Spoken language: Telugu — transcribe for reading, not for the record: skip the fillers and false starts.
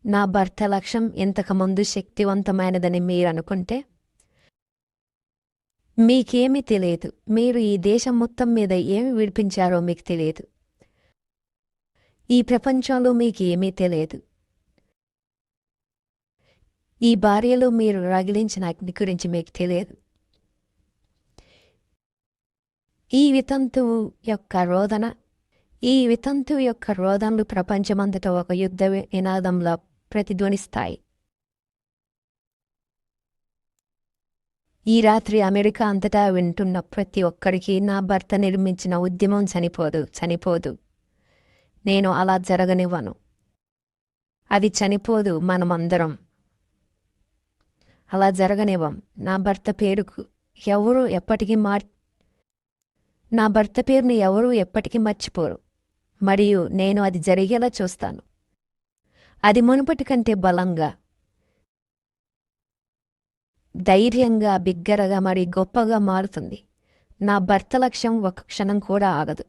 నా భర్త లక్ష్యం ఇంతకుముందు శక్తివంతమైనదని మీరనుకుంటే మీకేమీ తెలియదు. మీరు ఈ దేశం మొత్తం మీద ఏమి విడిపించారో మీకు తెలియదు. ఈ ప్రపంచంలో మీకేమీ తెలియదు. ఈ భార్యలో మీరు రగిలించిన అగ్ని గురించి మీకు తెలియదు. ఈ వితంతువు యొక్క రోదనలు ప్రపంచమంతటా ఒక యుద్ధ నినాదంలా ప్రతిధ్వనిస్తాయి. ఈ రాత్రి అమెరికా అంతటా వింటున్న ప్రతి ఒక్కరికి నా భర్త నిర్మించిన ఉద్యమం చనిపోదు. నేను అలా జరగనివ్వను. అది చనిపోదు. మనమందరం అలా జరగనివ్వం. నా భర్త పేరుని ఎవరూ ఎప్పటికీ మర్చిపోరు. మరియు నేను అది జరిగేలా చూస్తాను. అది మునుపటి కంటే బలంగా, ధైర్యంగా, బిగ్గరగా మరి గొప్పగా మారుతుంది. నా భర్త లక్ష్యం ఒక క్షణం కూడా ఆగదు.